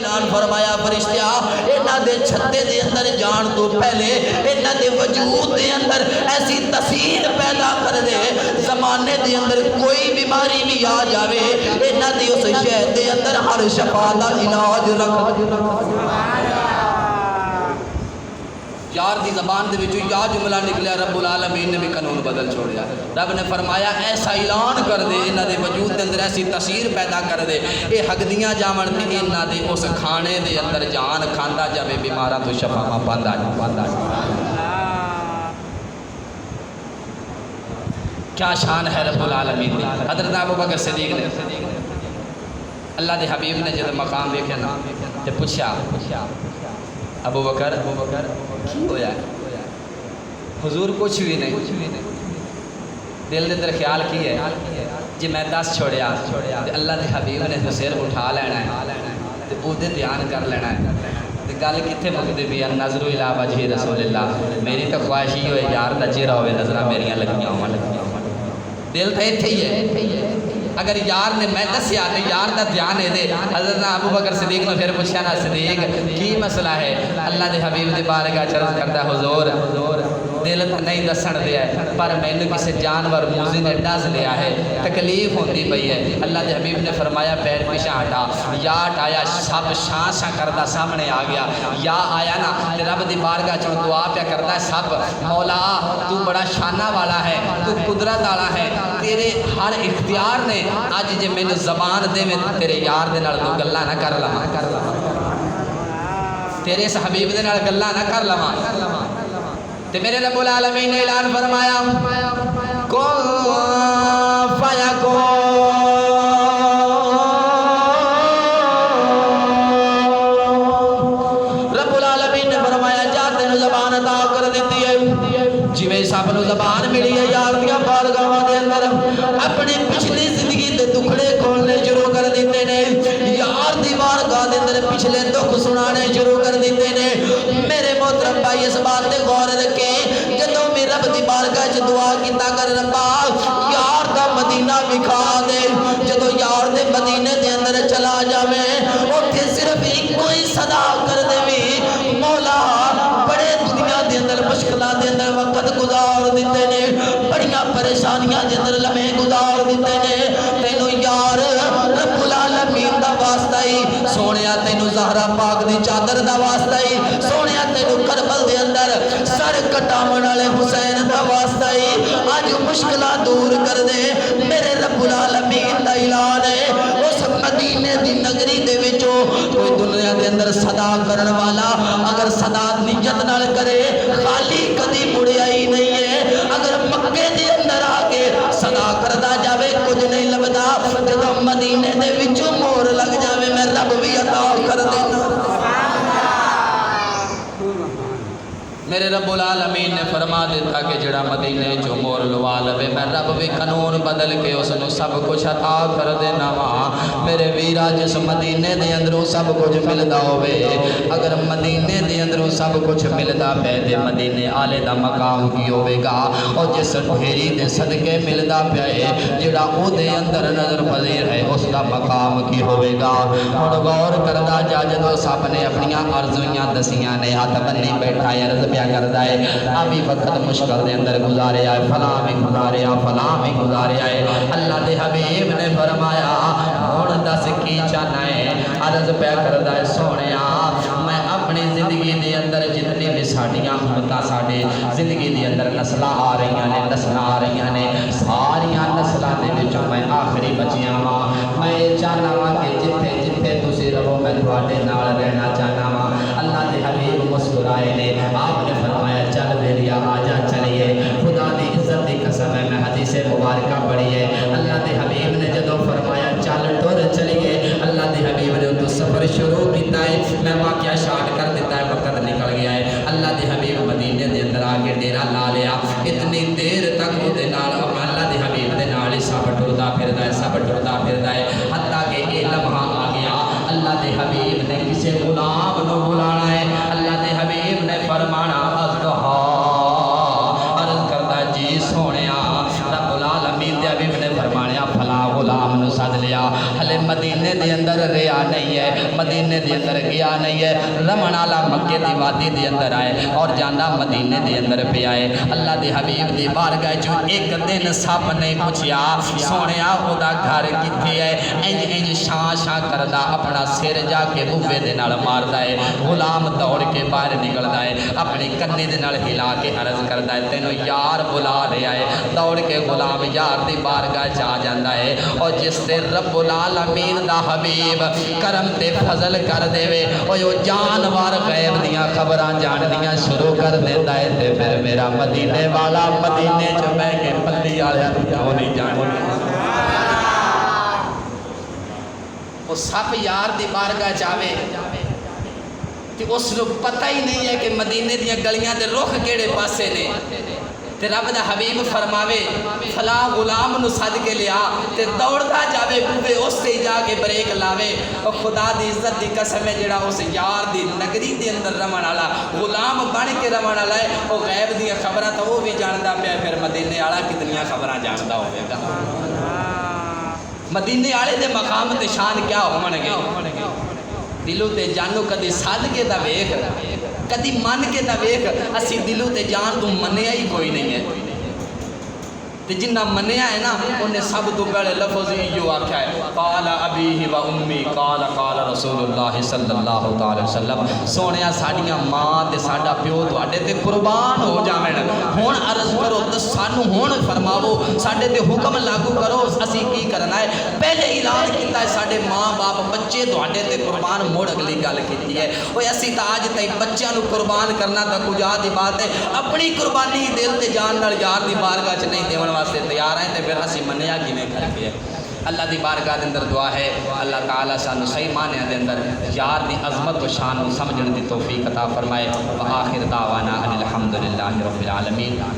اعلان فرمایا فرشتیا انہاں دے چھتے دے اندر جان تو پہلے انہاں دے وجود دے اندر ایسی تاثیر پیدا کر دے زمانے دے اندر کوئی بیماری بھی آ جاوے انہاں دی اس شہد دے اندر ہر شفا دا علاج رکھ یار دی زبان دے وچوں یا جملہ نکلیا رب العالمین نے بھی قانون بدل چھوڑیا رب نے فرمایا ایسا اعلان کر دے انہاں دے وجود دے اندر ایسی تاثیر پیدا کر دے اے ہگدیاں جاون تے انہاں دے اس کھانے دے اندر جان کھاندا جاوے بیماراں تو شفاواں پاندا کیا شان ہے رب العالمین دی حضرت ابوبکر صدیق نے اللہ دے حبیب نے جب مقام دیکھا نا تے پوچھا ابو بکر کی ہویا ہے حضور کچھ بھی نہیں دل دے اندر خیال کی ہے جی میں 10 چھوڑیا اللہ دے حبیب نے سر اٹھا لینا ہے تے او دے دھیان کر لینا ہے تے گل کتھے مکدی بھی نظر الی وجہ رسول اللہ میری تو خواہش ہی ہوئے یار دا چہرہ ہوئے نظراں میریاں لگیاں ہون دل تے ایتھے ہی ہے اگر یار نے میں دسیا تو یار دا دھیان ہے دے حضرت ابو بکر صدیق نے پھر پوچھا نا صدیق کی مسئلہ ہے اللہ دے حبیب دے بارگاہ عرض کرتا ہے حضور دل تو نہیں دسن دیا ہے پر میں نے کسی جانور موزی نے ڈس لیا ہے تکلیف ہوتی پئی ہے اللہ دے حبیب نے فرمایا پیر پیچھے ہٹا یا ہٹایا سب شاں شاں کردہ سامنے آ گیا یا آیا نا تے رب دی بارگاہ چوں دعا پیا کرتا ہے سب مولا تو بڑا شانہ والا ہے تو قدرت والا ہے تیرے ہر اختیار نے آج جے میں نے زبان دے میں تیرے یار دے نال تو گلا نہ کر لواں تیرے اس حبیب دے نال گلا نہ کر لواں تے میرے رب العالمین نے اعلان فرمایا کن فیکون رب العالمین نے فرمایا جا تینوں زبان عطا کر دیتی ہے جویں سب نوں زبان ملی ہے یار دیاں بارگاہاں دے اندر اپنی پچھلی زندگی دے دکھڑے کھولنے شروع کر دیتے نے یار دی بارگاہ دے اندر پچھلے دکھ سنانے شروع کر دیتے نے میرے محترم بھائی اس بات تے غور رکھے جدوں میں رب دی بارگاہ چ دعا کیتا کر ربا یار دا مدینہ وکھا دے جدوں یار دے مدینے دے اندر چلا جاویں اوتھے صرف ایکو ہی صدا کر دیویں مولا بڑے دنیا دے اندر مشکلاں دے اندر وقت گزار دیتے نے بڑیاں پریشانیاں دے اندر لمحے گزار دیتے نے تینوں یار رب العالمین دا واسطہ ہی سونیا تینوں زہرا پاک دی چادر دا واسطہ ہی سونیا تینوں کربل دے اندر سر کٹاون والے حسین دا واسطہ ہی اج مشکلاں دور کر دے میرے رب العالمین دا اعلان ہے اس مدینے دی نگری دے وچوں کوئی دنیا دے اندر صدا کرن والا اگر صدا نیت نال کرے خالی کدی مڑیا ہی نہیں ہے اگر مکے دے اندر آ کے صدا کردا جاوے کچھ نہیں لبدا جدوں مدینے دے وچوں مور لگ جاوے میں رب بھی عطا کر دینا میرے رب العالمین نے فرما دیتا کہ جڑا مدینے جو مور لوا لوے میں رب بھی قانون بدل کے اس نو سب کچھ عطا کر دینا وا میرے ویرا جس مدینے دے اندروں سب کچھ ملدا ہوے اگر مدینے دے اندروں سب کچھ ملدا پے تے مدینے آلے دا مقام کی ہوے گا اور جس ڈھیری دے صدقے ملدا پیا ہے جڑا او دے اندر نظر پذیر ہے اس دا مقام کی ہوے گا ہن غور کردا جا جدوں سب نے اپنیاں ارزویاں دسیاں نے ہاتھ بنی بیٹھا ہے عرض پیا کردا ہے ابھی وقت مشکل دے اندر گزاریا ہے فلاں بھی گزاریا ہے اللہ دے حبیب نے فرمایا ہن دس کی چاہنا ہے عرض پیا کردا ہے سونیا میں اپنی زندگی دے اندر جتنی بھی ساڈیاں امتاں ساڈے زندگی دے اندر نسلاں آ رہیاں نے ساریاں نسلاں دے وچوں میں آخری بچیاں وا میں چاہنا وا کہ جتھے جتھے تسی رہو میں تواڈے نال رہنا چاہنا وا اللہ دے حبیب مسکرائے نے آپ نے فرمایا چل میریا آجا چلیے خدا دی عزت دی قسم ہے میں حدیث مبارکہ پڑھی ہے اللہ دے حبیب نے جدوں فرمایا چل ٹر چلیے اللہ دے حبیب نے تو سفر شروع کیتا ہے میں واقعہ شارٹ کر دیتا ہے وقت نکل گیا ہے اللہ دے حبیب مدینے دے اندر آ کے ڈیرا لا لیا اتنی دیر تک وہ دے نال اللہ دے حبیب دے نال سب ٹردا پھردا ہے حتیٰ کہ یہ لمحہ آ گیا اللہ دے حبیب نے کسی غلام نو بلانا ہے اللہ دے حبیب نے فرمانا عرض کرتا جی سونیا رب العالمین دے حبیب نے فرمایا فلاں غلام نو سد لیا ہلے مدینے دے اندر رہا نہیں ہے، مدینے دے اندر گیا نہیں ہے، رمن والا مکے دی وادی دے اندر آئے اور جانا مدینے دے اندر پہ آئے۔ اللہ دے حبیب دی بارگاہ جو ایک دن سب نے پوچھیا سونیا او دا گھر کتھے ہے، انج انج شاں شاں کردا اپنا سر جا کے بوے دے نال ماردا ہے، غلام دوڑ کے باہر نکلدا ہے، اپنی کنی دے نال ہلا کے عرض کردا ہے تینوں یار بلا رہا ہے، دوڑ کے غلام یار دی بارگاہ جا جاندا ہے، اور جس تے رب العالمین دا حبیب کرم تے فضل کر دے وے او جانوار غیب دیاں خبراں جان دیاں شروع کر دیندا ہے، تے پھر میرا مدینے والا مدینے چ بیٹھ کے پلی والے کیوں نہیں جاندا؟ وہ سب یار دی بارگاہ جاوے کہ اس کو پتہ ہی نہیں ہے کہ مدینے دیاں گلیاں دے رخ کیڑے پاسے نے، تے رب دا حبیب فرماوے فلاں غلام نو سد کے لیا تے دوڑدا جاوے بوے اس تے جا کے بریک لاوے، او خدا دی عزت دی قسم ہے جڑا اس یار دی نگری دے اندر رمن والا غلام بن کے رمن والا ہے، او غیب دی خبراں تو وہ بھی جاندا پیا، پھر مدینے والا کتنیاں خبراں جاندا ہوے گا؟ مدینے والے دے مقام تے شان کیا ہون گے؟ دلوں تے جانو کدی سد کے تا ویکھ، کدی من کے تا ویکھ، اسی دلوں تے جان تو منیا ہی کوئی نہیں ہے، تے جنہ منیا ہے نا انہیں سب تو پہلے لفظ ایو آکھا ہے قال ابیہ و امی قال قال رسول اللہ صلی اللہ تعالی وسلم، سونیا ساڈیاں ماں تے ساڈا پیو تواڈے تے قربان ہو جاویں، ہن عرض کرو تے سانو ہن فرماؤ ساڈے تے حکم لاگو کرو اسی کی کرنا ہے؟ پہلے اعلان کیتا ہے ساڈے ماں باپ بچے تواڈے تے قربان، مڑ اگلی گل کیتی ہے اوے اسی تا اج تائیں بچیاں نو قربان کرنا تا کجا دی بات ہے، اپنی قربانی دل تے جان نال یار دی بارگاہ چ نہیں دیون واسطے تیار ہیں تے پھر اسی منیا کیویں کر کے؟ اللہ دی بارگاہ دے اندر دعا ہے اللہ تعالیٰ سانو صحیح معنی دے اندر یار دی عظمت و شان سمجھن دی توفیق عطا فرمائے۔ وآخر دعوانا ان الحمدللہ رب العالمین۔